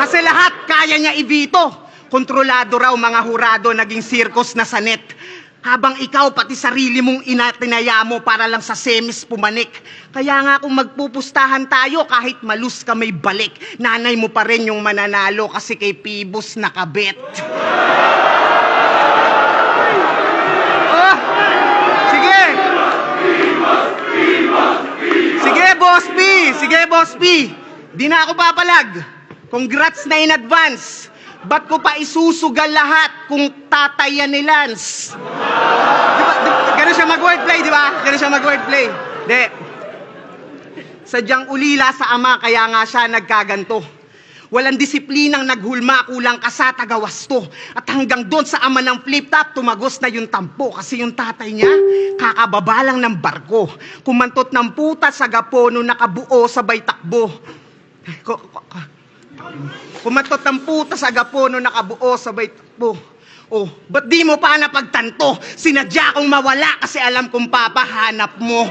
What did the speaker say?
Kasi lahat kaya niya ibito. Kontrolado raw mga hurado, naging circus na sanet. Habang ikaw pati sarili mong inatinaya mo para lang sa semis pumanik. Kaya nga kung magpupustahan tayo, kahit malus ka may balik, nanay mo pa rin yung mananalo kasi kay Pibos nakabet. Oh, sige! Sige, Boss P! Sige, Boss P! Di na ako papalag. Congrats na in advance. Ba't ko pa isusugal lahat kung tatay yan ni Lance? Ganun siya mag-wordplay, di ba? Ganun siya mag-wordplay. Di. Sadyang ulila sa ama, kaya nga siya nagkaganto. Walang disiplinang naghulma, kulang ka sa tagawasto. At hanggang doon sa ama ng flip-top, tumagos na yung tampo. Kasi yung tatay niya, kakababa lang ng barko. Kumantot ng puta sa gapono, nakabuo sabay takbo. Kumatot ang puta sa gapono, nakabuo sabay takbo. Oh, ba't di mo pa napagtanto? Sinadya kong mawala kasi alam kong papahanap mo.